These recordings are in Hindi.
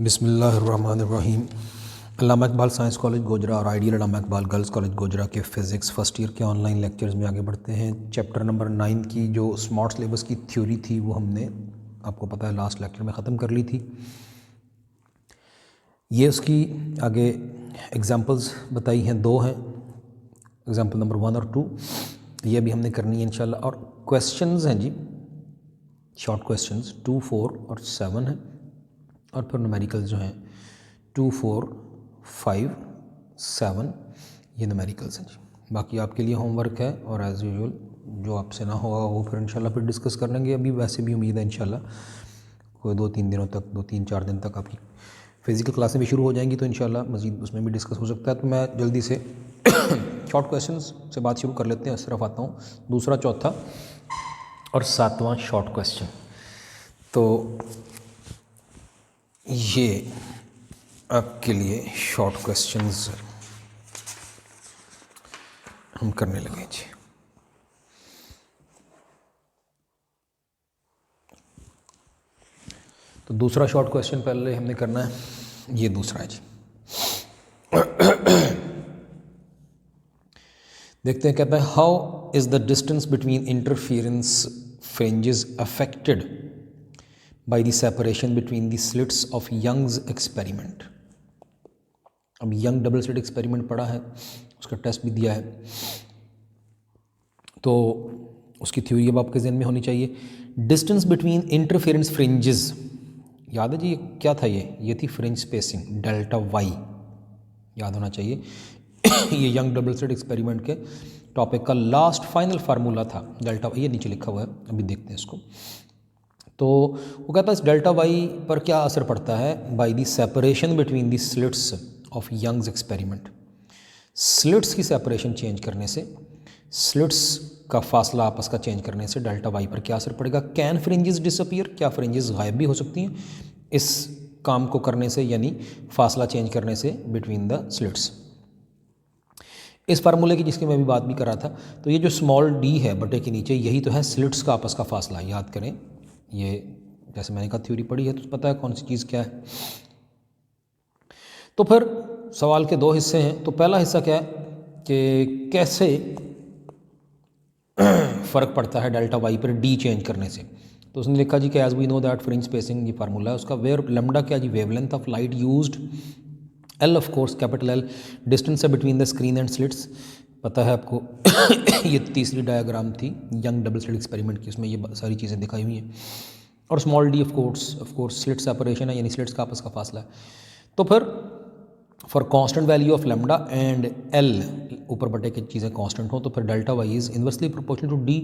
बिस्मिल्लाहिर्रहमानिर्रहीम। अल्लामा इकबाल साइंस कॉलेज गोजरा और आइडियल अल्लामा इकबाल गर्ल्स कॉलेज गोजरा के फ़िज़िक्स फ़र्स्ट ईयर के ऑनलाइन लेक्चर्स में आगे बढ़ते हैं। चैप्टर नंबर 9 की जो स्मार्ट सिलेबस की थ्योरी थी वो हमने आपको पता है लास्ट लेक्चर में ख़त्म कर ली थी। ये उसकी आगे एग्ज़ाम्पल्स बताई हैं, दो हैं, एग्ज़ाम्पल नंबर 1 और 2, ये भी हमने करनी है इंशाल्लाह। और क्वेश्चंस हैं जी, शॉर्ट क्वेश्चंस 2, 4 और 7 हैं, और फिर न्यूमेरिकल्स जो हैं 2, 4, 5, 7, ये न्यूमेरिकल्स हैं जी। बाकी आपके लिए होमवर्क है और एज़ यूजुअल जो आपसे ना होगा वो फिर इंशाल्लाह फिर डिस्कस कर लेंगे। अभी वैसे भी उम्मीद है इंशाल्लाह कोई 2-3 दिनों तक, 2-3-4 दिन तक आपकी फ़िज़िकल क्लासें भी शुरू हो जाएंगी, तो इंशाल्लाह मज़ीद उसमें भी डिस्कस हो सकता है। तो मैं जल्दी से शॉर्ट क्वेश्चंस से बात शुरू कर लेते हैं। इस तरफ आता हूँ, दूसरा, चौथा और 7वां शॉर्ट क्वेश्चन। तो ये आपके लिए शॉर्ट क्वेश्चंस हम करने लगे जी। तो दूसरा शॉर्ट क्वेश्चन पहले हमने करना है, ये दूसरा है जी। देखते हैं, कहता है how is the distance between interference fringes affected by the separation between the slits of Young's experiment. अब यंग डबल स्लिट एक्सपेरिमेंट पढ़ा है, उसका टेस्ट भी दिया है, तो उसकी थ्योरी अब आपके जहन में होनी चाहिए। डिस्टेंस बिटवीन इंटरफेरेंस फ्रिंजेस, याद है जी क्या था, ये थी फ्रिंज स्पेसिंग डेल्टा वाई, याद होना चाहिए। ये यंग डबल स्लिट एक्सपेरिमेंट के टॉपिक का लास्ट फाइनल फार्मूला था डेल्टा वाई, ये नीचे लिखा हुआ है, अभी देखते हैं इसको। तो वो कहता है इस डेल्टा वाई पर क्या असर पड़ता है by the separation between the slits of Young's experiment. Slits की सेपरेशन चेंज करने से, स्लिट्स का फासला आपस का चेंज करने से डेल्टा वाई पर क्या असर पड़ेगा। कैन फ्रिंजेस डिसअपीयर, क्या फ्रिंजेस गायब भी हो सकती हैं इस काम को करने से, यानी फासला चेंज करने से बिटवीन द स्लिट्स। इस फार्मूले की जिसकी मैं अभी बात भी कर रहा था, तो ये जो स्मॉल डी है बटे के नीचे, यही तो है स्लिट्स का आपस का फासला। याद करें, ये जैसे मैंने कहा थ्योरी पढ़ी है तो पता है कौन सी चीज़ क्या है। तो फिर सवाल के दो हिस्से हैं। तो पहला हिस्सा क्या है कि कैसे फ़र्क पड़ता है डेल्टा वाई पर डी चेंज करने से। तो उसने लिखा जी कि as we know that fringe spacing, ये फार्मूला है उसका, वेयर लैम्डा क्या जी, wavelength of light used, L of course capital L distance है between the screen and slits, पता है आपको। ये तीसरी डायग्राम थी यंग डबल स्लिट एक्सपेरिमेंट की, उसमें ये सारी चीज़ें दिखाई हुई हैं। और small D of course slit separation है, यानी स्लिट्स का आपस का फासला है। तो फिर for constant value of lambda and L, ऊपर बटे की चीज़ें कांस्टेंट हो, तो फिर delta Y is inversely proportional to D.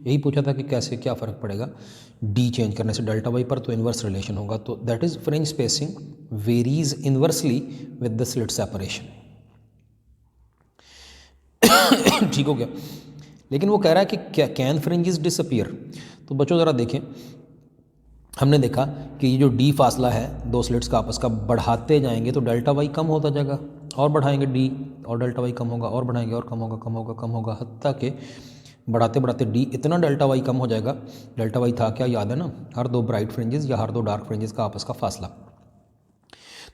यही पूछा था कि कैसे क्या फ़र्क पड़ेगा डी चेंज करने से डेल्टा वाई पर, तो इन्वर्स रिलेशन होगा। तो that is fringe spacing varies inversely with the slit separation. ठीक हो गया। लेकिन वो कह रहा है कि क्या कैन फ्रिंजेस डिसअपीयर। तो बच्चों ज़रा देखें, हमने देखा कि ये जो डी फासला है दो स्लिट्स का आपस का, बढ़ाते जाएंगे तो डेल्टा वाई कम होता जाएगा, और बढ़ाएंगे डी और डेल्टा वाई कम होगा, और बढ़ाएंगे और कम होगा, कम होगा, कम होगा, हत्ता के बढ़ाते बढ़ाते डी इतना डेल्टा वाई कम हो जाएगा। डेल्टा वाई था क्या, याद है ना, हर दो ब्राइट फ्रिंजेस या हर दो डार्क फ्रिंजेस का आपस का फासला।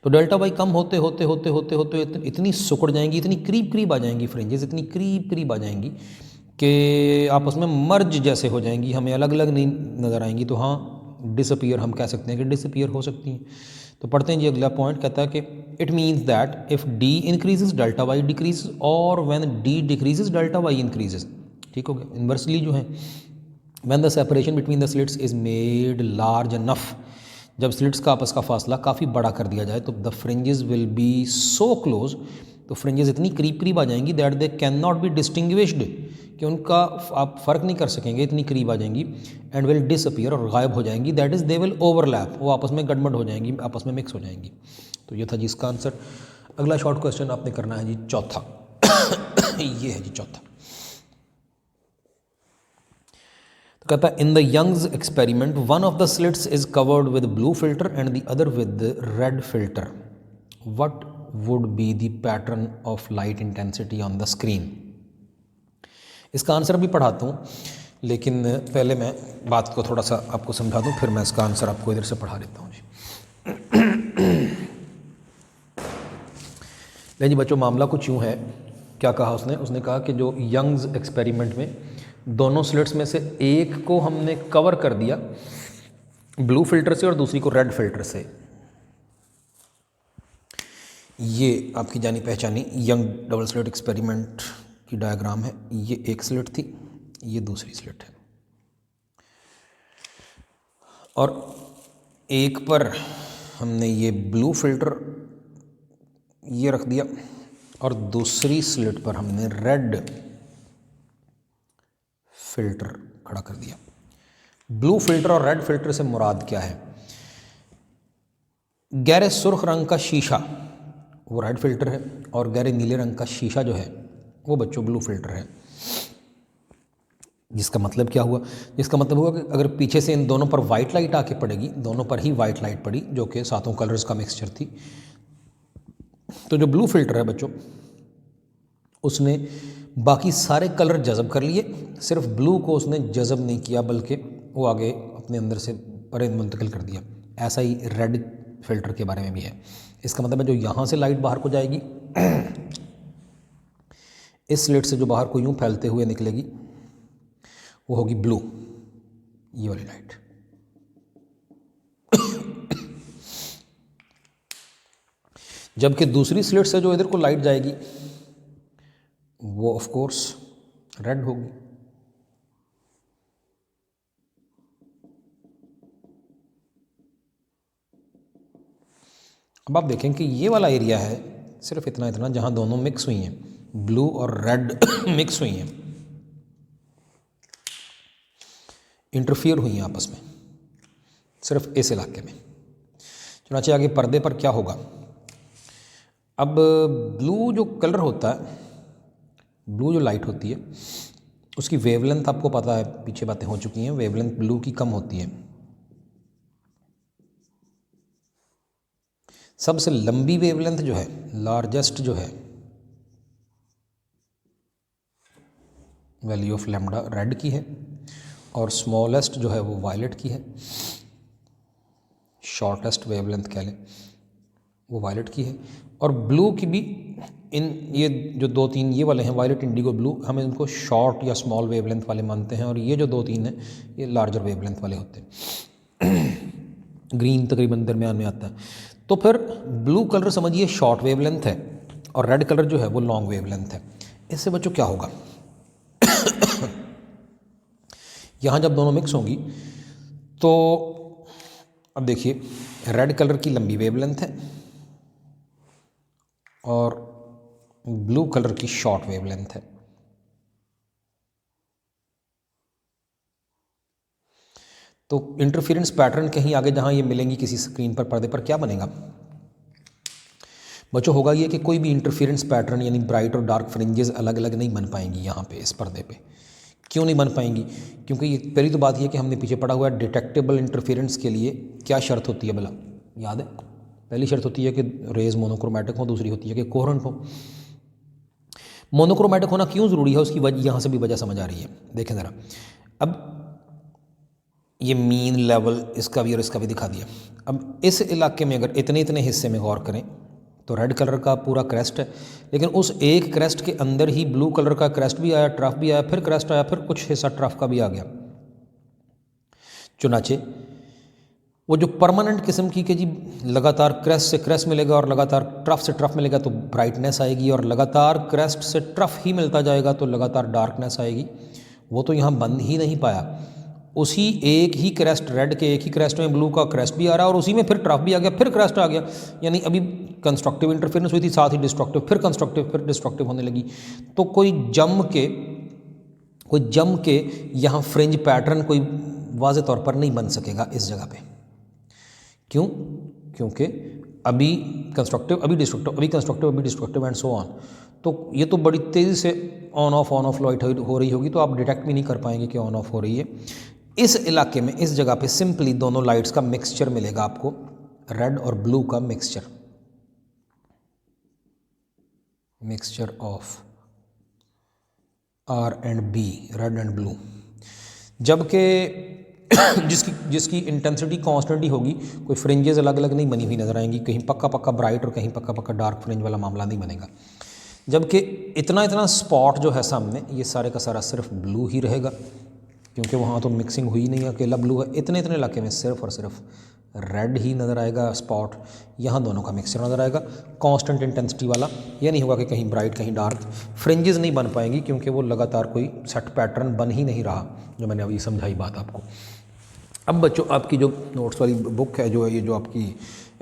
तो डेल्टा वाई कम होते होते होते होते होते इतनी सिकुड़ जाएंगी, इतनी करीब आ जाएंगी फ्रिंजेस, इतनी करीब आ जाएंगी कि आपस में मर्ज जैसे हो जाएंगी, हमें अलग अलग नहीं नज़र आएंगी। तो हाँ, डिसअपीयर हम कह सकते हैं कि डिसअपीयर हो सकती हैं। तो पढ़ते हैं जी, अगला पॉइंट कहता है कि it means that if D increases delta Y decrease, और when D decreases delta Y increases. ठीक हो गया। इन्वर्सली जो है, when the separation between the slits is made large enough, जब स्लिट्स का आपस का फासला काफ़ी बड़ा कर दिया जाए, तो the fringes will B so close, तो फ्रिंजेस इतनी करीब आ जाएंगी that they can not be distinguished, कि उनका आप फ़र्क नहीं कर सकेंगे, इतनी करीब आ जाएंगी। एंड विल डिसअपीयर, और गायब हो जाएंगी। That is they will overlap, वो आपस में गड़बड़ हो जाएंगी, आपस में मिक्स हो जाएंगी। तो ये था जी इसका आंसर। अगला शॉर्ट क्वेश्चन आपने करना है जी चौथा। ये है जी चौथा। तो कहता है in the Young's experiment one of the slits is covered with blue filter and the other with red filter, what would be the pattern of light intensity on the screen. इसका आंसर भी पढ़ाता हूँ, लेकिन पहले मैं बात को थोड़ा सा आपको समझा दूँ, फिर मैं इसका आंसर आपको इधर से पढ़ा देता हूँ जी। लेकिन जी बच्चों मामला कुछ यूँ है, क्या कहा उसने कहा कि जो यंग्स एक्सपेरिमेंट में दोनों स्लिट्स में से एक को हमने कवर कर दिया ब्लू फिल्टर से और दूसरी को रेड फिल्टर से। ये आपकी जानी पहचानी यंग डबल स्लिट एक्सपेरिमेंट की डायग्राम है। ये एक स्लिट थी, ये दूसरी स्लिट है, और एक पर हमने ये ब्लू फिल्टर ये रख दिया और दूसरी स्लिट पर हमने रेड फिल्टर खड़ा कर दिया। ब्लू फिल्टर और रेड फिल्टर से मुराद क्या है? गहरे सुर्ख रंग का शीशा वो रेड फिल्टर है, और गहरे नीले रंग का शीशा जो है वो बच्चों ब्लू फिल्टर है। जिसका मतलब क्या हुआ? जिसका मतलब हुआ कि अगर पीछे से इन दोनों पर वाइट लाइट आके पड़ेगी, दोनों पर ही वाइट लाइट पड़ी जो कि सातों कलर्स का मिक्सचर थी, तो जो ब्लू फिल्टर है बच्चों उसने बाकी सारे कलर जज़ब कर लिए, सिर्फ ब्लू को उसने जज़ब नहीं किया बल्कि वो आगे अपने अंदर से परे मुंतकिल कर दिया। ऐसा ही रेड फिल्टर के बारे में भी है। इसका मतलब है जो यहाँ से लाइट बाहर को जाएगी इस स्लिट से जो बाहर को यूँ फैलते हुए निकलेगी वो होगी ब्लू, ये वाली लाइट। जबकि दूसरी स्लिट से जो इधर को लाइट जाएगी वो ऑफ कोर्स रेड होगी। अब आप देखें कि ये वाला एरिया है सिर्फ इतना इतना जहां दोनों मिक्स हुई हैं, ब्लू और रेड मिक्स हुई हैं, इंटरफियर हुई हैं आपस में, सिर्फ इस इलाके में। चुनाचे आगे पर्दे पर क्या होगा? अब ब्लू जो कलर होता है, ब्लू जो लाइट होती है उसकी वेवलेंथ आपको पता है, पीछे बातें हो चुकी हैं, वेवलेंथ ब्लू की कम होती है। सबसे लंबी वेवलेंथ जो है, लार्जेस्ट जो है, वैल्यू ऑफ लैम्डा रेड की है, और स्मॉलेस्ट जो है वो वायलेट की है। शॉर्टेस्ट वेवलेंथ कह लें वो वायलेट की है। और ब्लू की भी इन ये जो दो तीन ये वाले हैं वायलेट, इंडिगो, ब्लू, हम इनको शॉर्ट या स्मॉल वेवलेंथ वाले मानते हैं, और ये जो दो तीन हैं ये लार्जर वेवलेंथ वाले होते हैं। ग्रीन तकरीबन दरमियान में आता है। तो फिर ब्लू कलर समझिए शॉर्ट वेवलेंथ है और रेड कलर जो है वो लॉन्ग वेवलेंथ है। इससे बच्चों क्या होगा? यहाँ जब दोनों मिक्स होंगी तो अब देखिए रेड कलर की लंबी वेवलेंथ है और ब्लू कलर की शॉर्ट वेवलेंथ है। तो इंटरफेरेंस पैटर्न कहीं आगे जहाँ ये मिलेंगी किसी स्क्रीन पर, पर्दे पर, क्या बनेगा बच्चों? होगा ये कि कोई भी इंटरफेरेंस पैटर्न यानी ब्राइट और डार्क फ्रिंजेस अलग अलग नहीं बन पाएंगी यहाँ पे इस पर्दे पे। क्यों नहीं बन पाएंगी? क्योंकि ये पहली तो बात ये कि हमने पीछे पढ़ा हुआ है डिटेक्टेबल इंटरफेरेंस के लिए क्या शर्त होती है भला, याद है? पहली शर्त होती है कि रेज मोनोक्रोमैटिक हो, दूसरी होती है कि कोहेरेंट हो। मोनोक्रोमैटिक होना क्यों ज़रूरी है उसकी वजह यहाँ से भी वजह समझ आ रही है। देखें ज़रा, अब ये मीन लेवल इसका भी और इसका भी दिखा दिया। अब इस इलाके में अगर इतने इतने हिस्से में गौर करें तो रेड कलर का पूरा क्रेस्ट है, लेकिन उस एक क्रेस्ट के अंदर ही ब्लू कलर का क्रेस्ट भी आया, ट्रफ भी आया, फिर क्रेस्ट आया, फिर कुछ हिस्सा ट्रफ का भी आ गया। चुनाचे वो जो परमानेंट किस्म की कि जी लगातार क्रेस्ट से क्रेस्ट मिलेगा और लगातार ट्रफ से ट्रफ मिलेगा तो ब्राइटनेस आएगी, और लगातार क्रेस्ट से ट्रफ ही मिलता जाएगा तो लगातार डार्कनेस आएगी, वो तो यहाँ बन ही नहीं पाया। उसी एक ही क्रेस्ट, रेड के एक ही क्रेस्ट में ब्लू का क्रेस्ट भी आ रहा है और उसी में फिर ट्रफ भी आ गया, फिर क्रेस्ट आ गया। यानी अभी कंस्ट्रक्टिव इंटरफेरेंस हुई थी, साथ ही डिस्ट्रक्टिव, फिर कंस्ट्रक्टिव, फिर डिस्ट्रक्टिव होने लगी। तो कोई जम के यहाँ फ्रिंज पैटर्न कोई वाज़े तौर पर नहीं बन सकेगा इस जगह पे। क्यों? क्योंकि अभी कंस्ट्रक्टिव, अभी डिस्ट्रक्टिव, अभी कंस्ट्रक्टिव, अभी डिस्ट्रक्टिव एंड सो ऑन। तो ये तो बड़ी तेज़ी से ऑन ऑफ लाइट हो रही होगी, तो आप डिटेक्ट भी नहीं कर पाएंगे कि ऑन ऑफ हो रही है। इस इलाके में, इस जगह पे सिंपली दोनों लाइट्स का मिक्सचर मिलेगा आपको, रेड और ब्लू का mixture of R and B, red and blue. जबकि जिसकी इंटेंसिटी कांस्टेंट ही होगी, कोई फ्रिंजेस अलग अलग नहीं बनी हुई नज़र आएंगी, कहीं पक्का पक्का ब्राइट और कहीं पक्का पक्का डार्क फ्रिंज वाला मामला नहीं बनेगा। जबकि इतना स्पॉट जो है सामने, ये सारे का सारा सिर्फ ब्लू ही रहेगा, क्योंकि वहाँ तो मिक्सिंग हुई नहीं है, अकेला ब्लू है। इतने इलाके में सिर्फ और सिर्फ रेड ही नज़र आएगा स्पॉट, यहाँ दोनों का मिक्सचर नज़र आएगा, कांस्टेंट इंटेंसिटी वाला। यह नहीं होगा कि कहीं ब्राइट कहीं डार्क। फ्रिंजेस नहीं बन पाएंगी क्योंकि वो लगातार कोई सेट पैटर्न बन ही नहीं रहा, जो मैंने अभी समझाई बात आपको। अब बच्चों, आपकी जो नोट्स वाली बुक है, जो है ये जो आपकी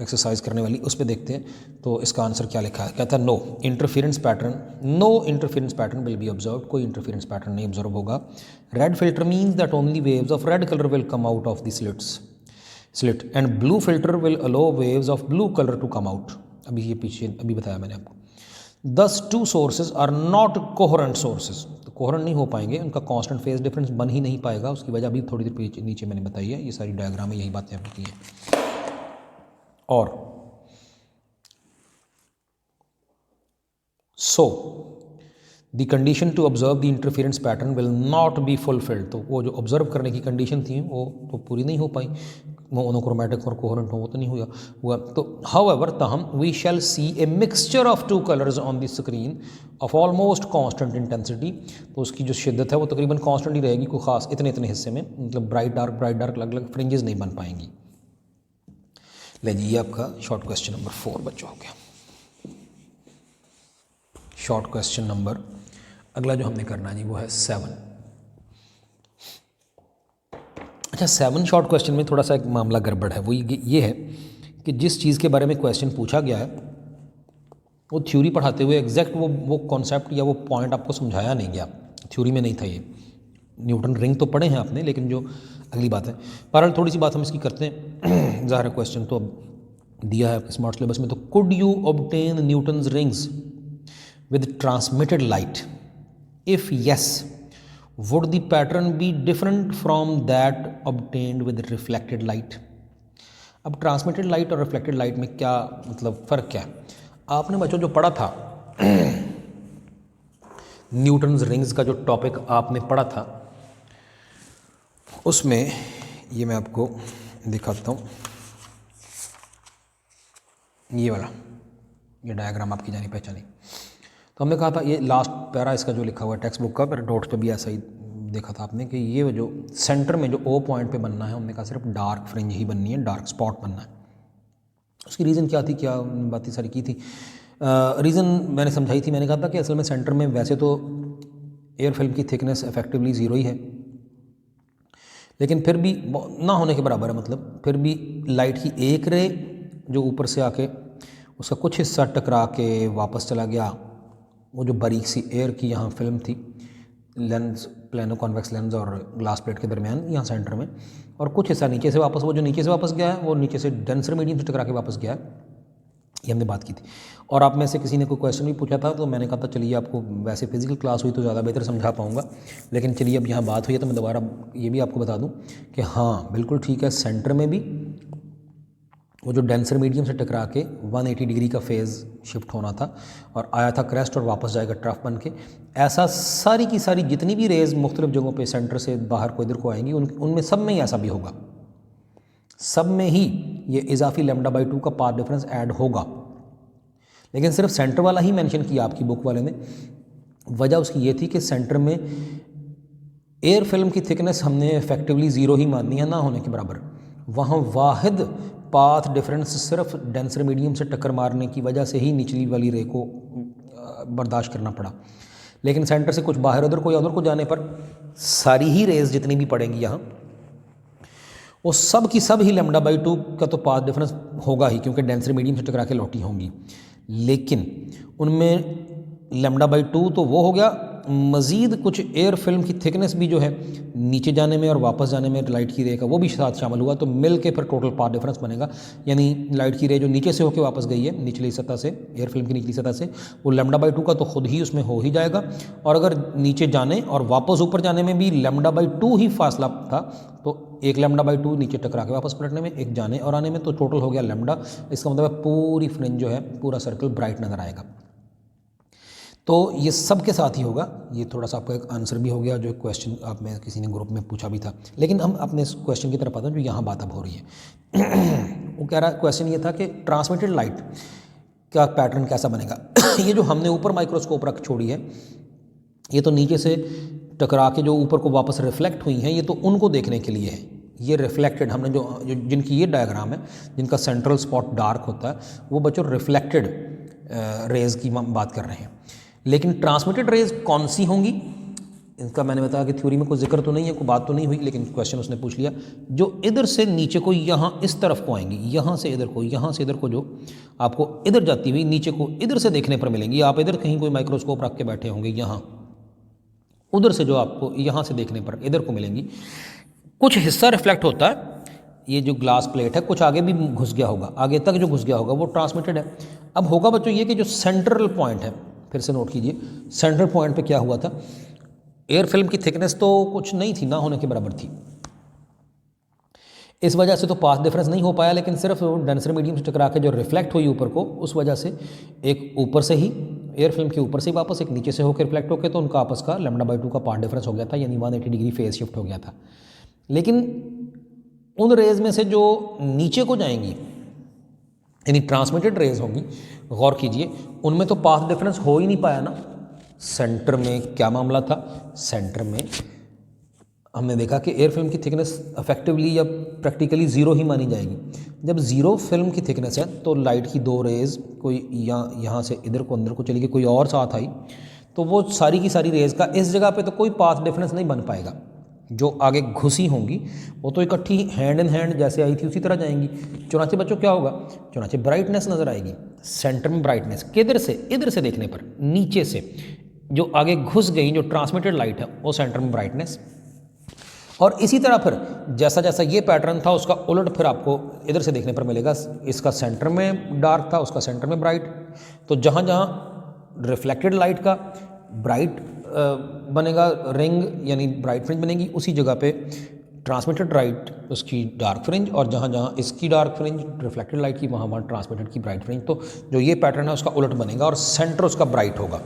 एक्सरसाइज करने वाली, उस पर देखते हैं तो इसका आंसर क्या लिखा है। कहता है no interference pattern will be observe, कोई इंटरफेरेंस पैटर्न नहीं ऑब्जर्व होगा। Red filter means that only waves of red colour will come out of the slit and blue filter will allow waves of blue colour to come out. अभी ये पीछे अभी बताया मैंने आपको। Thus two sources are not coherent sources, तो कोहेरेंट नहीं हो पाएंगे, उनका कांस्टेंट फेज डिफरेंस बन ही नहीं पाएगा। उसकी वजह अभी थोड़ी देर नीचे मैंने बताई है, ये सारी डायग्राम में यही बातें होती हैं। और so the condition to observe the interference pattern will not be fulfilled, तो वो जो ऑब्जर्व करने की कंडीशन थी वो तो पूरी नहीं हो पाई, मोनोक्रोमैटिक और कोहेरेंट हो वो तो नहीं हुआ। तो हाउएवर ताहम we shall see a mixture of two colours on the screen of almost constant intensity, तो उसकी जो शिद्दत है वो तकरीबन कांस्टेंट ही रहेगी, कोई खास इतने हिस्से में, मतलब ब्राइट डार्क अलग अलग फ्रिंजेस नहीं बन पाएंगी। ले जी, ये आपका शॉर्ट क्वेश्चन नंबर 4 बच्चों हो गया। शॉर्ट क्वेश्चन नंबर अगला जो हमने करना है जी वो है 7। अच्छा, 7 शॉर्ट क्वेश्चन में थोड़ा सा एक मामला गड़बड़ है। वो ये है कि जिस चीज़ के बारे में क्वेश्चन पूछा गया है वो थ्योरी पढ़ाते हुए एग्जैक्ट वो कॉन्सेप्ट या वो पॉइंट आपको समझाया नहीं गया, थ्योरी में नहीं था ये। न्यूटन रिंग तो पढ़े हैं आपने, लेकिन जो अगली बात है, पर थोड़ी सी बात हम इसकी करते हैं। ज़ाहिर क्वेश्चन तो अब दिया है आपके स्मार्ट सिलेबस में, तो could you obtain Newton's rings with transmitted light? If yes, would the pattern be different from that obtained with reflected light? अब ट्रांसमिटेड लाइट और रिफ्लेक्टेड लाइट में क्या मतलब फ़र्क क्या है? आपने बच्चों जो पढ़ा था न्यूटन्स रिंग्स का जो टॉपिक आपने पढ़ा था, उसमें ये मैं आपको दिखाता हूँ, ये वाला ये डायग्राम आपकी जानी पहचानी। तो हमने कहा था, ये लास्ट पैरा इसका जो लिखा हुआ है टेक्स्ट बुक का, पर नोट्स पे भी ऐसा ही देखा था आपने कि ये जो सेंटर में जो ओ पॉइंट पे बनना है, हमने कहा सिर्फ डार्क फ्रिंज ही बननी है, डार्क स्पॉट बनना है। उसकी रीज़न क्या थी, क्या बातें सारी की थी, रीज़न मैंने समझाई थी। मैंने कहा था कि असल में सेंटर में वैसे तो एयर फिल्म की थिकनेस इफेक्टिवली 0 ही है, लेकिन फिर भी ना होने के बराबर है, मतलब फिर भी लाइट की एक रे जो ऊपर से आके उसका कुछ हिस्सा टकरा के वापस चला गया, वो जो बारीक सी एयर की यहाँ फिल्म थी, लेंस प्लेनो कॉन्वेक्स लेंस और ग्लास प्लेट के दरमियान यहाँ सेंटर में, और कुछ हिस्सा नीचे से वापस, वो जो नीचे से वापस गया है वो नीचे से डेंसर मीडियम से टकरा के वापस गया है, ये हमने बात की थी। और आप में से किसी ने कोई क्वेश्चन भी पूछा था, तो मैंने कहा था चलिए आपको वैसे फिजिकल क्लास हुई तो ज़्यादा बेहतर समझा पाऊँगा, लेकिन चलिए अब यहाँ बात हुई है तो मैं दोबारा ये भी आपको बता दूँ कि हाँ बिल्कुल ठीक है, सेंटर में भी वो जो डेंसर मीडियम से टकरा के 180 डिग्री का फेज़ शिफ्ट होना था और आया था क्रेस्ट और वापस जाएगा ट्रफ बन के। ऐसा सारी की सारी जितनी भी रेज़ मुख्तलिफ जगहों पे सेंटर से बाहर को इधर को आएंगी, उनमें सब में ही ऐसा भी होगा, सब में ही ये इजाफी λ/2 का पाथ डिफरेंस ऐड होगा। लेकिन सिर्फ सेंटर वाला ही मेंशन किया आपकी बुक वाले ने। वजह उसकी ये थी कि सेंटर में एयर फिल्म की थिकनेस हमने इफेक्टिवली 0 ही माननी है, ना होने के बराबर। वहाँ वाहिद पाथ डिफरेंस सिर्फ डेंसर मीडियम से टक्कर मारने की वजह से ही निचली वाली रे को बर्दाश्त करना पड़ा। लेकिन सेंटर से कुछ बाहर उधर को या उधर को जाने पर सारी ही रेज जितनी भी पड़ेंगी यहाँ, वो सब की सब ही λ/2 का तो पाथ डिफरेंस होगा ही, क्योंकि डेंसर मीडियम से टकरा के लौटी होंगी। लेकिन उनमें λ/2 तो वो हो गया, मज़ीद कुछ एयर फिल्म की थिकनेस भी जो है नीचे जाने में और वापस जाने में लाइट की रे का वो भी साथ शामिल हुआ, तो मिल के फिर टोटल पाथ डिफरेंस बनेगा। यानी लाइट की रे जो नीचे से होकर वापस गई है निचली सतह से, एयर फिल्म की निचली सतह से, वो λ/2 का तो खुद ही उसमें हो ही जाएगा। और अगर नीचे जाने और वापस ऊपर जाने में भी λ/2 ही फासला था, तो एक λ/2 नीचे टकरा के वापस पलटने में, एक जाने और आने में, तो टोटल हो गया λ। इसका मतलब पूरी फ्रिंज जो है, पूरा सर्कल ब्राइट नज़र आएगा। तो ये सब के साथ ही होगा। ये थोड़ा सा आपका एक आंसर भी हो गया, जो एक क्वेश्चन आप में किसी ने ग्रुप में पूछा भी था। लेकिन हम अपने इस क्वेश्चन की तरफ आते हैं जो यहाँ बात अब हो रही है। वो कह रहा क्वेश्चन ये था कि ट्रांसमिटेड लाइट का पैटर्न कैसा बनेगा। ये जो हमने ऊपर माइक्रोस्कोप रख छोड़ी है, ये तो नीचे से टकरा के जो ऊपर को वापस रिफ्लेक्ट हुई हैं, ये तो उनको देखने के लिए है। ये रिफ्लेक्टेड हमने जिनकी ये डायग्राम है, जिनका सेंट्रल स्पॉट डार्क होता है, वो बच्चों रिफ्लेक्टेड रेज़ की हम बात कर रहे हैं। लेकिन ट्रांसमिटेड रेज़ कौन सी होंगी, इनका मैंने बताया कि थ्योरी में कोई जिक्र तो नहीं है, कोई बात तो नहीं हुई, लेकिन क्वेश्चन उसने पूछ लिया। जो इधर से नीचे को यहाँ इस तरफ को आएंगी, यहाँ से इधर को, यहाँ से इधर को, जो आपको इधर जाती हुई नीचे को इधर से देखने पर मिलेंगी। आप इधर कहीं कोई माइक्रोस्कोप रख के बैठे होंगे, यहाँ उधर से जो आपको यहाँ से देखने पर इधर को मिलेंगी। कुछ हिस्सा रिफ्लेक्ट होता है, ये जो ग्लास प्लेट है कुछ आगे भी घुस गया होगा, आगे तक जो घुस गया होगा वो ट्रांसमिटेड है। अब होगा बच्चों ये कि जो सेंट्रल पॉइंट है, फिर से नोट कीजिए, सेंट्रल पॉइंट पे क्या हुआ था, एयर फिल्म की थिकनेस तो कुछ नहीं थी, ना होने के बराबर थी। इस वजह से तो पाथ डिफरेंस नहीं हो पाया, लेकिन सिर्फ डेंसर मीडियम से टकरा के जो रिफ्लेक्ट हुई ऊपर को, उस वजह से एक ऊपर से ही एयर फिल्म के ऊपर से ही वापस एक नीचे से होकर रिफ्लेक्ट होकर, तो उनका आपस का λ/2 का पाथ डिफरेंस हो गया था, यानी 180 डिग्री फेज शिफ्ट हो गया था। लेकिन उन रेज में से जो नीचे को जाएंगी, यानी ट्रांसमिटेड रेज होंगी, गौर कीजिए, उनमें तो पाथ डिफरेंस हो ही नहीं पाया ना। सेंटर में क्या मामला था, सेंटर में हमने देखा कि एयर फिल्म की थिकनेस इफेक्टिवली या प्रैक्टिकली ज़ीरो ही मानी जाएगी। जब ज़ीरो फिल्म की थिकनेस है तो लाइट की दो रेज़, कोई यहाँ से इधर को अंदर को चली गई, कोई और साथ आई, तो वो सारी की सारी रेज़ का इस जगह पे तो कोई पाथ डिफरेंस नहीं बन पाएगा। जो आगे घुसी होंगी वो तो इकट्ठी हैंड इन हैंड जैसे आई थी उसी तरह जाएंगी। चुनाचे बच्चों क्या होगा, चुनाचे ब्राइटनेस नज़र आएगी, सेंटर में ब्राइटनेस, किधर से, इधर से देखने पर नीचे से जो आगे घुस गई, जो ट्रांसमिटेड लाइट है वो सेंटर में ब्राइटनेस। और इसी तरह फिर जैसा जैसा ये पैटर्न था उसका उलट फिर आपको इधर से देखने पर मिलेगा। इसका सेंटर में डार्क था, उसका सेंटर में ब्राइट। तो जहाँ जहाँ रिफ्लेक्टेड लाइट का ब्राइट बनेगा रिंग, यानी ब्राइट फ्रिंज बनेगी, उसी जगह पे ट्रांसमिटेड लाइट उसकी डार्क फ्रिंज, और जहाँ जहाँ इसकी डार्क फ्रिंज रिफ्लेक्टेड लाइट की, वहाँ वहाँ ट्रांसमिटेड की ब्राइट फ्रिंज। तो जो ये पैटर्न है उसका उलट बनेगा और सेंटर उसका ब्राइट होगा।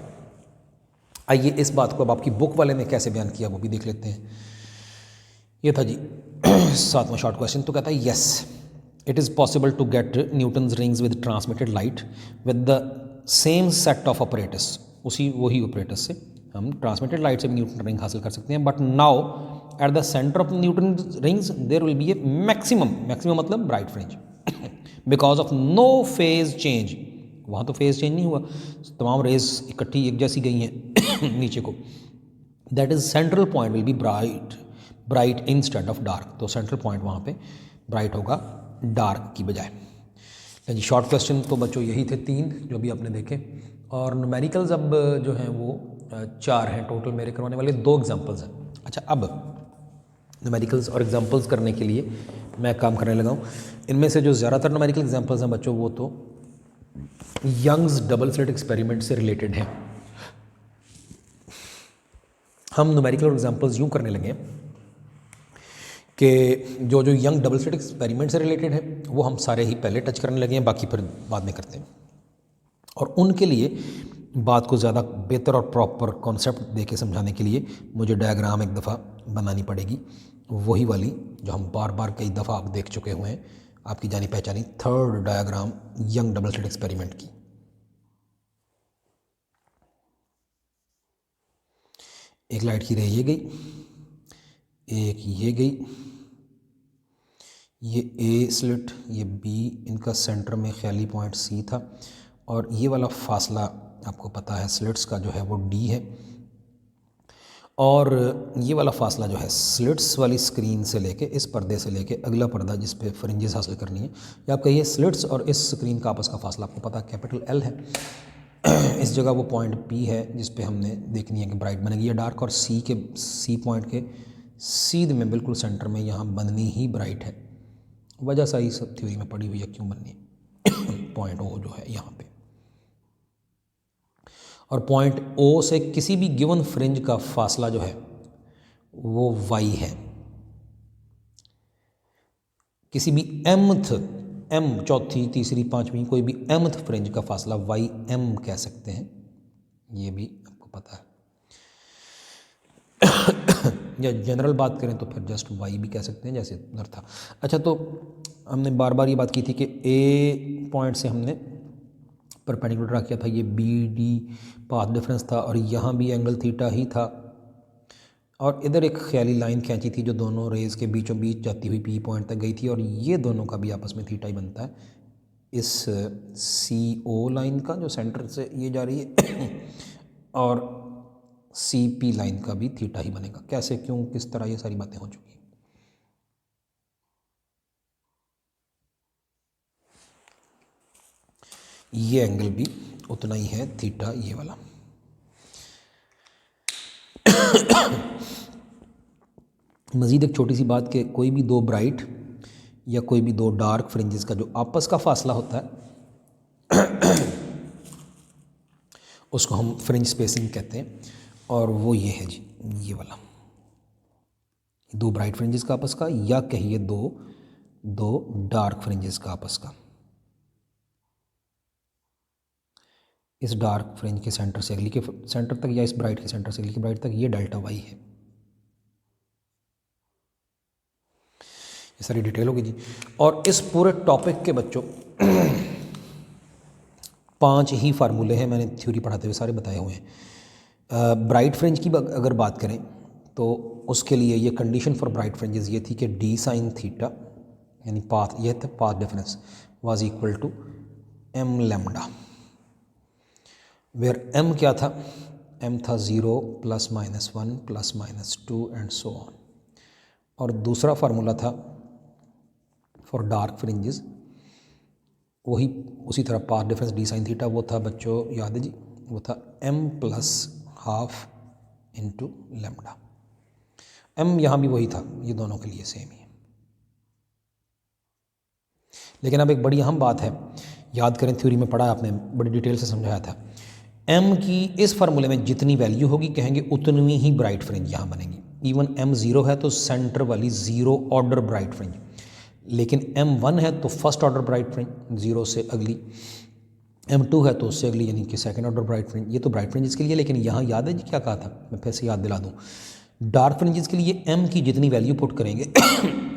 आइए इस बात को अब आपकी बुक वाले ने कैसे बयान किया वो भी देख लेते हैं। ये था जी 7वां शॉर्ट क्वेश्चन। तो कहता है yes it is possible to get Newton's rings with transmitted light with the same set of operators. वही ऑपरेटर्स से हम ट्रांसमिटेड लाइट से भी न्यूटन रिंग हासिल कर सकते हैं। But now at the centre of Newton rings there will be a maximum मतलब bright fringe because of no phase change. वहाँ तो फेज चेंज नहीं हुआ, तमाम रेज इकट्ठी एक जैसी गई हैं नीचे को। That is central point will be bright instead of dark. तो सेंट्रल पॉइंट वहाँ पे ब्राइट होगा डार्क की बजाय। जी शॉर्ट क्वेश्चन तो बच्चों यही थे 3 जो भी आपने देखे, और न्यूमेरिकल्स अब जो हैं वो 4 हैं टोटल। मेरे करवाने वाले 2 एग्जाम्पल्स हैं। अच्छा, अब न्यूमेरिकल्स और एग्जाम्पल्स करने के लिए मैं काम करने लगा हूँ। इनमें से जो ज़्यादातर न्यूमेरिकल एग्जाम्पल्स हैं बच्चों वो तो यंग्स डबल स्लिट एक्सपेरिमेंट से रिलेटेड हैं। हम न्यूमेरिकल एग्जाम्पल्स यूँ करने लगे हैं कि जो यंग डबल स्लिट एक्सपेरिमेंट से रिलेटेड है वो हम सारे ही पहले टच करने लगे हैं, बाकी फिर बाद में करते हैं। और उनके लिए बात को ज़्यादा बेहतर और प्रॉपर कॉन्सेप्ट दे के समझाने के लिए मुझे डायग्राम एक दफ़ा बनानी पड़ेगी, वही वाली जो हम बार बार कई दफ़ा आप देख चुके हुए हैं, आपकी जानी पहचानी 3rd diagram young double slit experiment की। एक लाइट की रे ये गई, एक ये गई, ये ए स्लिट, ये बी, इनका सेंटर में ख्याली पॉइंट सी था, और ये वाला फासला आपको पता है स्लिट्स का जो है वो डी है, और ये वाला फासला जो है स्लिट्स वाली स्क्रीन से लेके, इस पर्दे से लेके अगला पर्दा जिस पे फ्रिंजेस हासिल करनी है, या आप कहिए स्लिट्स और इस स्क्रीन का आपस का फासला आपको पता कैपिटल एल है। इस जगह वो पॉइंट पी है जिस पे हमने देखनी है कि ब्राइट बनेगी या डार्क, और सी पॉइंट के सीध में बिल्कुल सेंटर में यहाँ बननी ही ब्राइट है। वजह सही सब थ्योरी में पड़ी हुई है क्यों बननी है। पॉइंट ओ जो है यहाँ पे, और पॉइंट ओ से किसी भी गिवन फ्रिंज का फासला जो है वो वाई है। किसी भी एम चौथी तीसरी पांचवी कोई भी mth फ्रिंज का फासला वाई एम कह सकते हैं। ये भी आपको पता है। या जनरल बात करें तो फिर जस्ट वाई भी कह सकते हैं जैसे उधर था। अच्छा, तो हमने बार बार ये बात की थी कि ए पॉइंट से हमने परपेंडिकुलर ड्रा किया था, ये बी डी पाथ डिफरेंस था और यहाँ भी एंगल थीटा ही था, और इधर एक ख्याली लाइन खींची थी जो दोनों रेज के बीचों बीच जाती हुई पी पॉइंट तक गई थी, और ये दोनों का भी आपस में थीटा ही बनता है इस सी ओ लाइन का जो सेंटर से ये जा रही है और सी पी लाइन का भी थीटा ही बनेगा। कैसे, क्यों, किस तरह, ये सारी बातें हो चुकी हैं। ये एंगल भी उतना ही है थीटा, ये वाला। मज़ीद एक छोटी सी बात कि कोई भी दो ब्राइट या कोई भी दो डार्क फ्रिंजेस का जो आपस का फासला होता है उसको हम फ्रिंज स्पेसिंग कहते हैं, और वो ये है जी, ये वाला दो ब्राइट फ्रिंजेस का आपस का, या कहिए दो डार्क फ्रिंजेस का आपस का। इस डार्क फ्रिंज के सेंटर से अगली के सेंटर तक या इस ब्राइट के सेंटर से अगली के ब्राइट तक ये डेल्टा वाई है। ये सारी डिटेल होगी जी। और इस पूरे टॉपिक के बच्चों 5 ही फार्मूले हैं, मैंने थ्योरी पढ़ाते हुए सारे बताए हुए हैं। ब्राइट फ्रिंज की अगर बात करें तो उसके लिए ये कंडीशन फॉर ब्राइट फ्रिंजेस ये थी कि डी साइन थीटा यानी पाथ, ये था path difference, was equal to M lambda, where M क्या था, एम था 0 ±1 ±2 एंड सो ऑन। और दूसरा फार्मूला था फॉर डार्क फ्रिंजेस, वही उसी तरह path difference D sine theta, वो था बच्चों याद है जी, वो था m +½ इंटू लेमडा। m यहाँ भी वही था, ये दोनों के लिए सेम ही है। लेकिन अब एक बड़ी अहम बात है, याद करें थ्योरी में पढ़ा आपने, बड़ी डिटेल से समझाया था, m की इस फार्मूले में जितनी वैल्यू होगी कहेंगे उतनी ही ब्राइट फ्रिंज यहाँ बनेगी। इवन m 0 है तो सेंटर वाली 0 ऑर्डर ब्राइट फ्रिंज, लेकिन m 1 है तो फर्स्ट ऑर्डर ब्राइट फ्रिंज 0 से अगली, m 2 है तो उससे अगली यानी कि सेकंड ऑर्डर ब्राइट फ्रिंज। ये तो ब्राइट फ्रिंजेस के लिए, लेकिन यहाँ याद है जी क्या कहा था, मैं फिर से याद दिला दूँ, डार्क फ्रिंजेस के लिए m की जितनी वैल्यू पुट करेंगे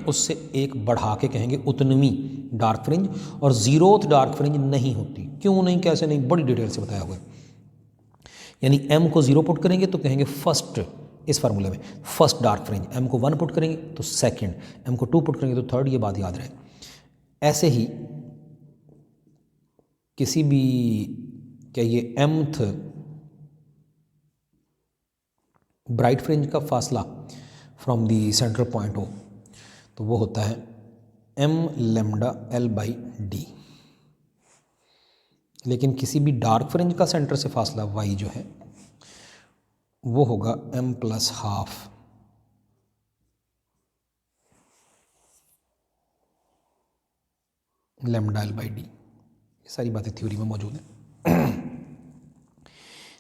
उससे एक बढ़ा के कहेंगे उतनवी डार्क फ्रिंज, और 0th डार्क फ्रिंज नहीं होती। क्यों नहीं, कैसे नहीं, बड़ी डिटेल से बताया हुआ है। यानी m को 0 पुट करेंगे तो कहेंगे फर्स्ट, इस फार्मूले में फर्स्ट डार्क फ्रिंज, m को 1 पुट करेंगे तो सेकंड, m को 2 पुट करेंगे तो थर्ड, ये बात याद रहे। ऐसे ही किसी भी क्या ये mth ब्राइट फ्रिंज का फासला फ्रॉम दी सेंट्रल पॉइंट हो तो वो होता है m लेमडा l/d, लेकिन किसी भी डार्क फ्रिंज का सेंटर से फासला y जो है वो होगा m +½ लेमडा l/d। ये सारी बातें थ्योरी में मौजूद हैं।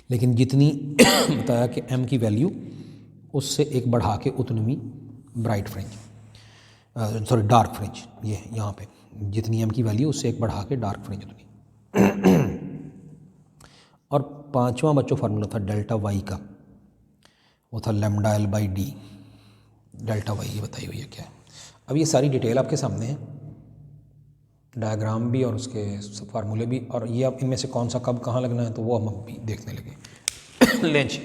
लेकिन जितनी बताया कि m की वैल्यू उससे एक बढ़ा के उतनी bright fringe, sorry dark fringe, ये यहाँ पे जितनी m की वैल्यू उससे एक बढ़ा के डार्क फ्रिंज उतनी। और पांचवा बच्चों फार्मूला था डेल्टा वाई का, वो था लेमडा l/d। डेल्टा वाई ये बताई हुई है क्या है। अब ये सारी डिटेल आपके सामने है, डायग्राम भी और उसके फार्मूले भी, और ये अब इनमें से कौन सा कब कहाँ लगना है तो वो हम अभी देखने लगे। लेंच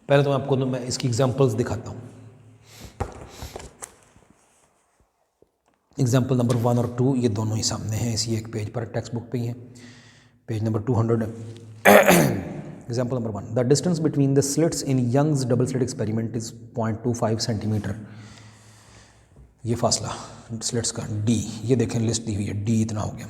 पहले तो आपको मैं इसकी एग्जांपल्स दिखाता हूँ। एग्जांपल नंबर 1 और 2 ये दोनों ही सामने हैं, इसी एक पेज पर, टेक्स्ट बुक पे ही है, page number 200। Example number 1, the distance between the slits in Young's double slit experiment is 0.25 centimetre. ये फासला स्लिट्स का d, ये देखें लिस्ट दी हुई है, d इतना हो गया,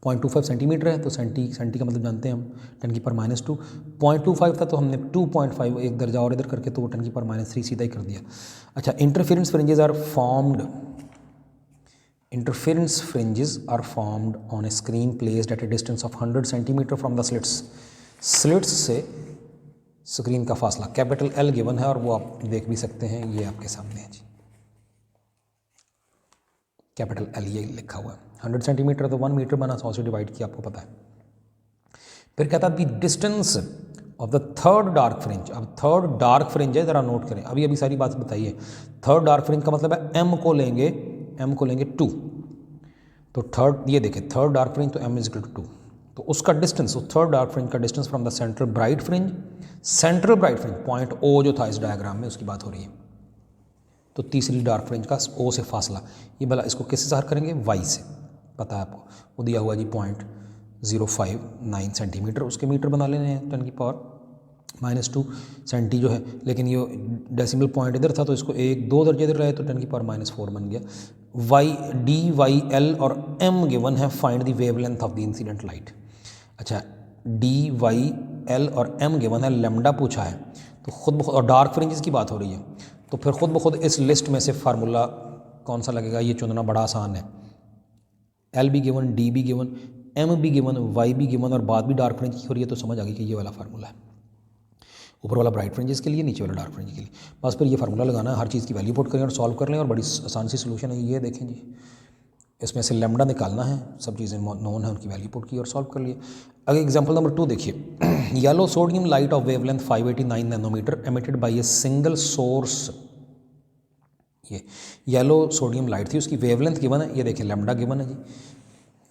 0.25 सेंटीमीटर है तो सेंटी का मतलब जानते हैं हम 10⁻²। 0.25 था तो हमने 2.5 एक दर्जा और इधर करके तो वो 10⁻³ सीधा ही कर दिया। अच्छा, interference fringes are formed, interference fringes are formed on a screen placed at a distance of 100 centimeter from the slits। slits से स्क्रीन का फासला कैपिटल L गिवन है और वो आप देख भी सकते हैं, ये आपके सामने है जी, कैपिटल L ये लिखा हुआ है। 100 सेंटीमीटर तो 1 मीटर बना, 100 से डिवाइड किया, आपको पता है। फिर कहता है the distance of the third dark fringe. अब थर्ड डार्क फ्रिंज है, ज़रा नोट करें, अभी सारी बात बताइए। थर्ड डार्क फ्रिंज का मतलब है m को लेंगे 2, तो थर्ड ये देखें थर्ड डार्क फ्रिंज तो m इज इक्वल टू 2, तो उसका डिस्टेंस, उस थर्ड डार्क फ्रिंज का distance from the central bright fringe point O जो था इस डायग्राम में उसकी बात हो रही है, तो तीसरी डार्क फ्रिंज का O से फासला, ये भला इसको किससे ज़ाहिर करेंगे, y से, पता है आपको, वो दिया हुआ जी 0.059 सेंटीमीटर, उसके मीटर बना लेने हैं 10⁻⁻² सेंटी जो है, लेकिन ये डेसिमल पॉइंट इधर था तो इसको 1-2 दर्जे इधर रहे तो 10⁻⁻4 बन गया। D, Y, L और M गिवन है, find the wavelength of the incident light. अच्छा D, Y, L और M गिवन है, लैम्डा पूछा है, तो खुद ब खुद, और डार्क फ्रिंजेस की बात हो रही है, तो फिर खुद ब खुद इस लिस्ट में से फार्मूला कौन सा लगेगा, ये चुनना बड़ा आसान है। L भी गिवन, D भी गिवन, M भी गिवन, Y भी गिवन और बात भी डार्क फ्रिंज की हो रही है, तो समझ आ गई कि ये वाला फार्मूला है, ऊपर वाला ब्राइट फ्रिंजेस के लिए, नीचे वाला डार्क फ्रिंज के लिए। बस फिर ये फार्मूला लगाना है, हर चीज़ की वैल्यू पुट करें और सॉल्व कर लें, और बड़ी आसान सी सोल्यूशन है ये देखें जी, इसमें से लैम्डा निकालना है, सब चीज़ें नोन है, उनकी वैल्यू पुट की और सॉल्व कर लिए। अगर एग्जांपल नंबर 2 देखिए, yellow sodium light of wavelength 589 nanometre emitted by a single source. ये येलो सोडियम लाइट थी, उसकी वेवलेंथ गिवन है, ये देखिए लैम्डा गिवन है जी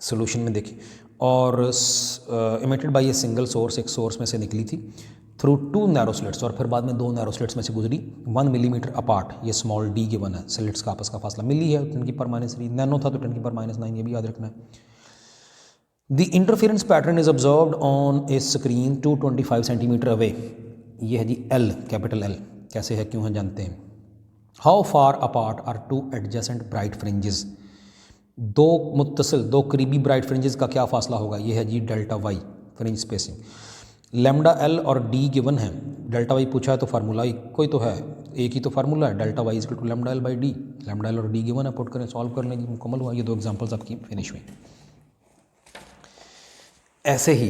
सोल्यूशन में देखिए, और emitted by a single source, एक सोर्स में से निकली थी थ्रू 2 नैरो स्लिट्स, और फिर बाद में 2 नैरो स्लिट्स में से गुजरी 1 मिलीमीटर अपार्ट, ये स्मॉल d गिवन है, स्लिट्स का आपस का फासला मिली है 10⁻3, नैनो था तो 10⁻9, ये भी याद रखना है। The interference pattern is observed on A screen 225 centimetre away, ये है जी L, कैपिटल L, कैसे है क्यों है जानते हैं। How far apart are 2 adjacent bright fringes, दो करीबी ब्राइट फ्रिंजेस का क्या फासला होगा, ये है जी delta Y fringe spacing. Lambda L और D गिवन है, डेल्टा वाई पूछा है तो फार्मूला कोई तो है, एक ही तो फार्मूला है, delta Y equal to lambda L by D, lambda L और D गिवन है, पुट करें सॉल्व कर लें जी, मुकम्मल हुआ। ये 2 एग्जांपल्स आपकी फिनिश हुई। ऐसे ही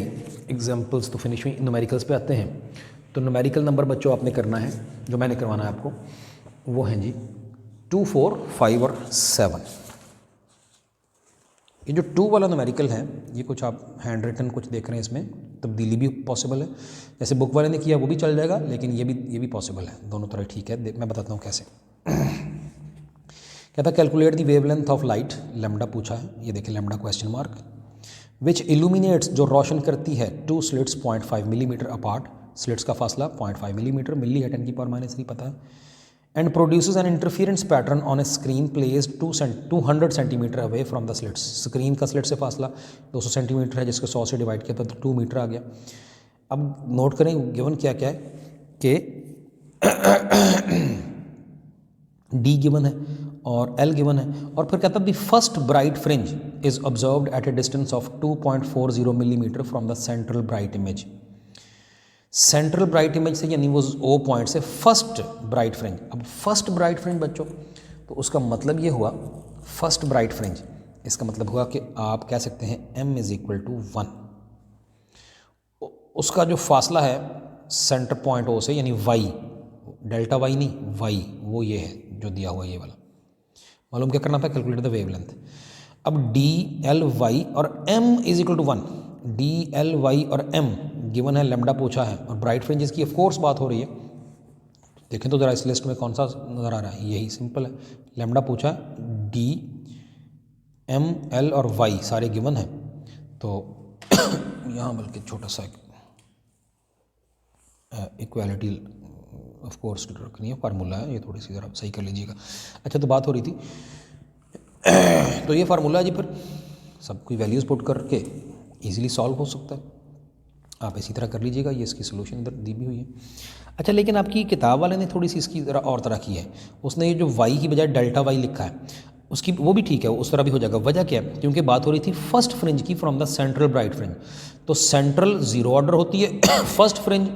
एग्जांपल्स तो फिनिश हुई, न्यूमेरिकल्स पे आते हैं। तो न्यूमेरिकल नंबर बच्चों आपने करना है, जो मैंने करवाना है आपको, वो हैं जी 2, 4, 5 और 7। ये जो 2 वाला न्यूमेरिकल है, ये कुछ आप हैंड रिटन कुछ देख रहे हैं, इसमें तब्दीली भी पॉसिबल है, जैसे बुक वाले ने किया वो भी चल जाएगा, लेकिन ये भी पॉसिबल है, दोनों तरह ठीक है। मैं बताता हूँ कैसे। कहता calculate the wavelength of light, lambda पूछा है, ये देखिए लैम्डा क्वेश्चन मार्क, विच इल्यूमिनेट्स, जो रोशन करती है 2 स्लिट्स 0.5 मिलीमीटर अपार्ट, स्लिट्स का फासला 0.5 मिलीमीटर, मिली है 10⁻³ पता है, and produces N interference pattern on A screen placed 200 centimetre away from the slits. Screen का स्लिट से फासला 200 सेंटीमीटर है, जिसको 100 से डिवाइड किया तो 2 मीटर आ गया। अब नोट करें गिवन क्या क्या है कि D गिवन है और L गिवन है, और फिर कहता है the first bright fringe is observed eight A distance of 2.40 millimetre from the central bright image. Central bright image से यानी वो O पॉइंट से फर्स्ट ब्राइट फ्रिंज। अब फर्स्ट ब्राइट फ्रिंज बच्चों, तो उसका मतलब ये हुआ फर्स्ट ब्राइट फ्रिंज, इसका मतलब हुआ कि आप कह सकते हैं m इज इक्वल टू 1। उसका जो फासला है सेंटर पॉइंट O से यानी y, डेल्टा y नहीं y, वो ये है जो दिया हुआ ये वाला। मालूम क्या करना था, कैलकुलेट द वेवलेंथ। अब D, L, Y और M is equal to 1, D, L, Y और M गिवन है, लैम्डा पूछा है, और ब्राइट फ्रिंजेस की ऑफ कोर्स बात हो रही है। देखें तो ज़रा इस लिस्ट में कौन सा नज़र आ रहा है, यही सिंपल है, लैम्डा पूछा है, D, M, L और Y सारे गिवन है, तो यहाँ बल्कि छोटा सा इक्वालिटी ऑफ कोर्स रखनी है, फार्मूला है, ये थोड़ी सी ज़रा सही कर लीजिएगा। अच्छा तो बात हो रही थी, तो ये फार्मूला है जी, फिर सब कोई वैल्यूज़ पुट करके इजीली सॉल्व हो सकता है, आप इसी तरह कर लीजिएगा। ये इसकी सोल्यूशन इधर दी भी हुई है। अच्छा लेकिन आपकी किताब वाले ने थोड़ी सी इसकी ज़रा और तरह की है, उसने ये जो y की बजाय डेल्टा y लिखा है, उसकी वो भी ठीक है, उस तरह भी हो जाएगा। वजह क्या है, क्योंकि बात हो रही थी फर्स्ट फ्रिंज की from the central bright fringe, तो सेंट्रल 0 ऑर्डर होती है, फर्स्ट फ्रिंज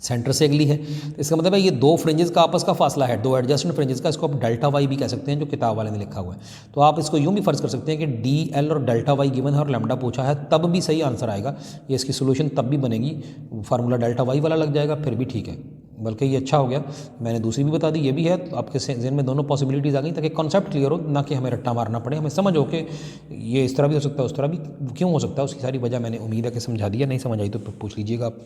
सेंटर से अगली है, तो इसका मतलब है ये 2 फ्रिंजेस का आपस का फासला है, 2 एडजस्टेंट फ्रिंजेस का, इसको आप डेल्टा वाई भी कह सकते हैं, जो किताब वाले ने लिखा हुआ है। तो आप इसको यूँ भी फर्ज कर सकते हैं कि डी, एल और डेल्टा वाई गिवन है और लैम्डा पूछा है, तब भी सही आंसर आएगा, ये इसकी सोल्यूशन तब भी बनेगी, फार्मूला डेल्टा वाई वाला लग जाएगा, फिर भी ठीक है, बल्कि ये अच्छा हो गया, मैंने दूसरी भी बता दी, ये भी है, तो आपके जहन में दोनों पॉसिबिलिटीज़ आ गई ताकि कॉन्सेप्ट क्लियर हो, ना कि हमें रट्टा मारना पड़े, हमें समझ हो कि ये इस तरह भी हो सकता है, उस तरह भी क्यों हो सकता है, उसकी सारी वजह मैंने उम्मीद है कि समझा दिया, नहीं समझ आई तो पूछ लीजिएगा आप।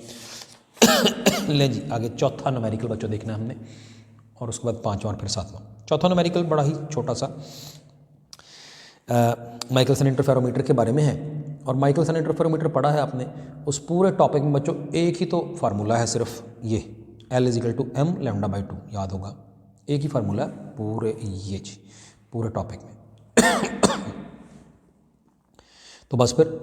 ले जी आगे चौथा न्यूमेरिकल बच्चों देखना है हमने, और उसके बाद पाँचवां और फिर सातवां। चौथा न्यूमेरिकल बड़ा ही छोटा सा माइकलसन इंटरफेरोमीटर के बारे में है। और माइकलसन इंटरफेरोमीटर पढ़ा है आपने, उस पूरे टॉपिक में बच्चों एक ही तो फार्मूला है सिर्फ, ये L = m λ/2, याद होगा, एक ही फार्मूला है पूरे ये जी पूरे टॉपिक में। तो बस फिर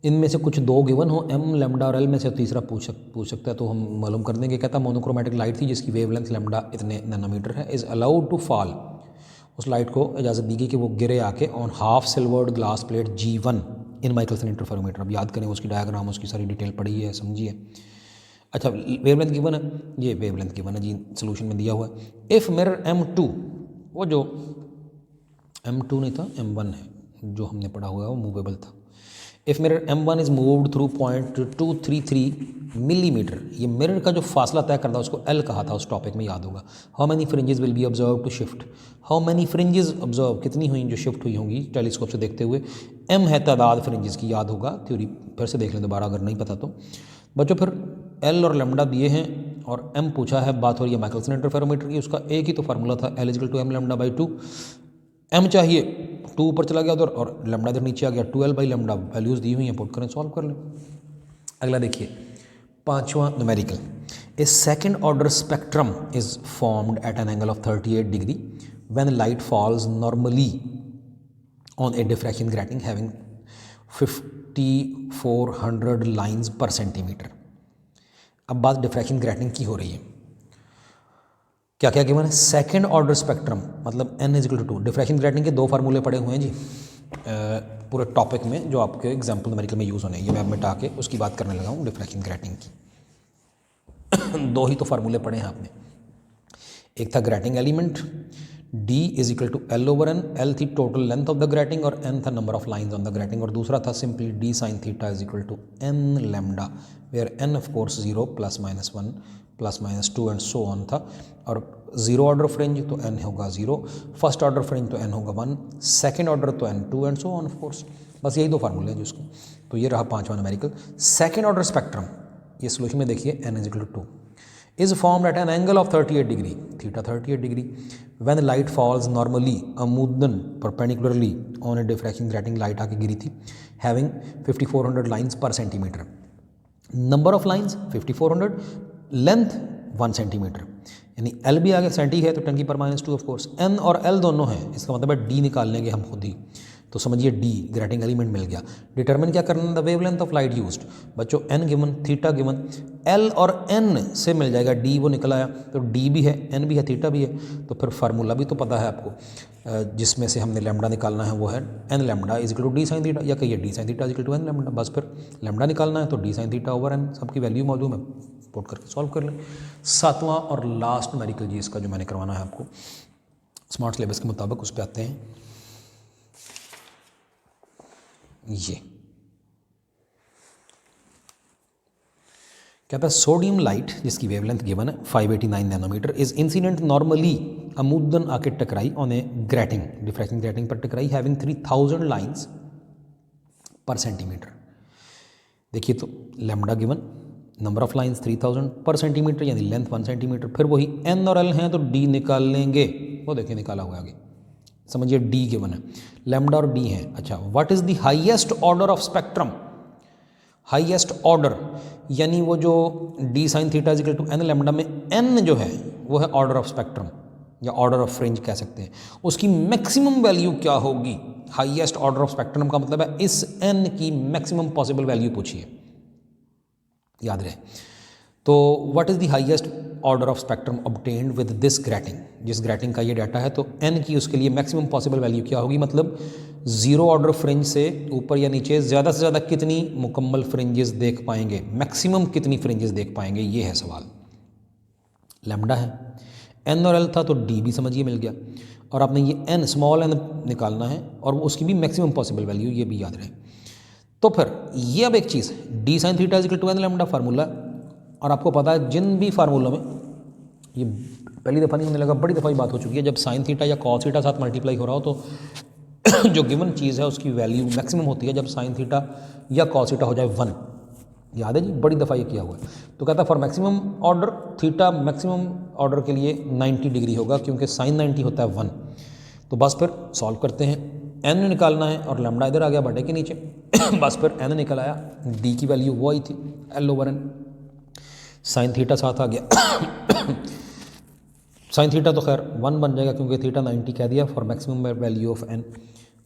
इनमें से कुछ दो गिवन हो, m λ और l में से तीसरा पूछ सकता है, तो हम मालूम कर देंगे। कहता है मोनोक्रोमेटिक लाइट थी जिसकी वेवलेंथ λ इतने नैनोमीटर है, इज़ अलाउड टू फॉल, उस लाइट को इजाज़त दी गई कि वो गिरे आके on half silvered glass plate G1 in Michelson interferometer. अब याद करें, उसकी डायग्राम, उसकी सारी डिटेल पढ़ी है, समझिए। अच्छा, वेवलेंथ गिवन है, ये वेवलेंथ गिवन है जी, सोल्यूशन में दिया हुआ है। इफ़ मिरर M2, वो जो M2 नहीं था M1 है जो हमने पढ़ा हुआ है, वो मूवेबल था। If mirror M1 is moved through 0.233 millimetre, ये मिरर का जो फासला तय करता है उसको L कहा था उस टॉपिक में, याद होगा। How many fringes will be observe to shift, how many fringes observe, कितनी हुई जो शिफ्ट हुई होंगी टेलीस्कोप से देखते हुए। M है तादाद फ्रिंजेस की, याद होगा, थ्योरी फिर से देख लें दोबारा अगर नहीं पता तो। बच्चों फिर L और लैम्डा दिए हैं और M पूछा है, बात हो रही है माइकलसन इंटरफेरोमीटर की, उसका एक ही तो फार्मूला था, L = m λ/2। M चाहिए, 2 ऊपर चला गया उधर और लैम्डा इधर नीचे आ गया, 2L/λ वैल्यूज़ दी हुई हैं, पुट करें, सॉल्व कर लें। अगला देखिए पांचवा numerical, A second order spectrum is formed at an angle of 38 degree when light falls normally on A diffraction grating having 5400 lines पर सेंटीमीटर। अब बात डिफ्रैक्शन ग्रेटिंग की हो रही है, क्या क्या गिवन है, सेकेंड ऑर्डर स्पेक्ट्रम मतलब n = 2। डिफ्रैक्शन ग्रेटिंग के दो फार्मूले पड़े हुए हैं जी पूरे टॉपिक में, जो आपके एग्जाम्पल न्यूमेरिकल में यूज़ होने हैं, ये मैं मिटा के उसकी बात करने लगा हूँ डिफ्रैक्शन ग्रेटिंग की। दो ही तो फार्मूले पढ़े हैं आपने, एक था grating element D = L/n, L थी total length of the grating और n था number of lines on the grating, और दूसरा था simply D sin θ = n λ, where n of course 0 ±1 ±2 and so on था। और ज़ीरो ऑर्डर फ्रिंज तो n होगा 0, फर्स्ट ऑर्डर फ्रिंज तो n होगा 1, सेकेंड ऑर्डर तो n 2 and so on of course. बस यही दो फार्मूले हैं जिसको। तो ये रहा पांचवा न्यूमेरिकल, सेकेंड ऑर्डर स्पेक्ट्रम। ये सोल्यूशन में देखिए n = 2 is formed at an angle of 38 degree, theta 38 degree, when light falls normally अमूदन perpendicularly on a diffraction grating, light आके गिरी थी, having 5400 lines per centimeter, number of lines 5400, length 1 centimetre, यानी L भी आगे सेंटी है तो 10⁻² ऑफ कोर्स, N और L दोनों हैं, इसका मतलब है D निकाल लेंगे हम खुद ही, तो समझिए D ग्रेटिंग एलिमेंट मिल गया। डिटरमिन क्या करना, the wavelength of light used, बच्चों n given, theta given, L और n से मिल जाएगा, D वो निकल आया, तो D भी है, n भी है, थीटा भी है, तो फिर फार्मूला भी तो पता है आपको, जिसमें से हमने लैम्डा निकालना है वो है n λ = D sin θ, या कहिए D sin θ = n λ। बस फिर लैम्डा निकालना है तो D sin θ/n, सबकी वैल्यू मालूम है, पुट करके सॉल्व कर लें। सातवां और लास्ट न्यूमेरिकल जी इसका जो मैंने करवाना है आपको स्मार्ट सिलेबस के मुताबिक, उस पर आते हैं। ये क्या था, सोडियम लाइट जिसकी वेवलेंथ गिवन है 589 नैनोमीटर इज इंसिडेंट नॉर्मली, अमूदन आके टकराई on A grating, diffraction grating पर टकराई, हैविंग 3000 लाइंस पर सेंटीमीटर। देखिए तो lambda given, number of lines 3000 पर सेंटीमीटर, यानी लेंथ 1 सेंटीमीटर, फिर वही n और l हैं तो d निकाल लेंगे, वो देखिए निकाला हुआ आगे, समझिए d गिवन है, लैम्डा और d है। अच्छा, what is the highest order of spectrum, highest order यानी वो जो d sin θ = n लैम्डा में n जो है वो है ऑर्डर ऑफ स्पेक्ट्रम या ऑर्डर ऑफ फ्रिंज कह सकते हैं, उसकी मैक्सिमम वैल्यू क्या होगी। हाईएस्ट ऑर्डर ऑफ स्पेक्ट्रम का मतलब है इस n की मैक्सिमम पॉसिबल वैल्यू पूछिए, याद रहे। तो what is the highest order of spectrum obtained with this grating, जिस ग्रेटिंग का ये डाटा है, तो n की उसके लिए मैक्सिमम पॉसिबल वैल्यू क्या होगी, मतलब ज़ीरो ऑर्डर फ्रिंज से ऊपर या नीचे ज़्यादा से ज़्यादा कितनी मुकम्मल फ्रिंजेस देख पाएंगे, मैक्सिमम कितनी फ्रिंजेस देख पाएंगे, ये है सवाल। लैम्डा है, n और l था तो d भी समझिए मिल गया, और आपने ये n स्मॉल n निकालना है और उसकी भी मैक्सिमम पॉसिबल वैल्यू, ये भी याद रहे। तो फिर ये अब एक चीज़, d sin θ = n lambda formula, और आपको पता है जिन भी फार्मूलों में, ये पहली दफ़ा नहीं होने लगा, बड़ी दफ़ा ही बात हो चुकी है, जब साइन थीटा या कॉस थीटा साथ मल्टीप्लाई हो रहा हो तो जो गिवन चीज़ है उसकी वैल्यू मैक्सिमम होती है जब साइन थीटा या कॉस थीटा हो जाए 1। याद है जी, बड़ी दफ़ा ये किया हुआ है। तो कहता है for maximum order theta maximum order के लिए 90 डिग्री होगा, क्योंकि साइन 90 होता है 1। तो बस फिर सॉल्व करते हैं, एन निकालना है और लैम्डा इधर आ गया बटे के नीचे बस फिर एन निकल आया, डी की वैल्यू वो आई थी L/N, साइन थीटा साथ आ गया साइन थीटा तो खैर 1 बन जाएगा क्योंकि थीटा 90 कह दिया for maximum value of N,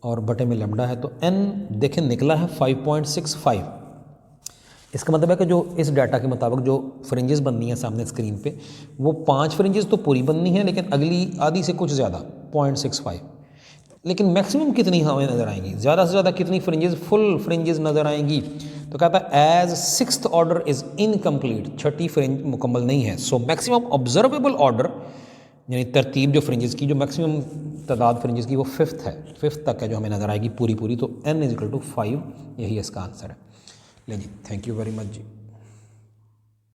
और बटे में लैम्डा है, तो एन देखें निकला है 5.65। इसका मतलब है कि जो इस डाटा के मुताबिक जो फ्रिंजेस बननी है सामने स्क्रीन पे, वो 5 फ्रिंजेस तो पूरी बननी है, लेकिन अगली आधी से कुछ ज़्यादा 0.65। लेकिन मैक्सिमम कितनी हमें नज़र आएंगी, ज़्यादा से ज़्यादा कितनी फ्रिंजेस, फुल फ्रिंजेस नज़र आएंगी। तो कहता है as 6th order is incomplete, 6ठी फ्रिंज मुकम्मल नहीं है, सो मैक्सिमम ऑब्जर्वेबल ऑर्डर यानी तरतीब जो फ्रिंजेस की, जो मैक्सिमम तादाद फ्रिंजेस की वो 5th है, 5th तक है जो हमें नज़र आएगी पूरी पूरी। तो n = 5, यही इसका आंसर है। ले जी, thank you very much ji.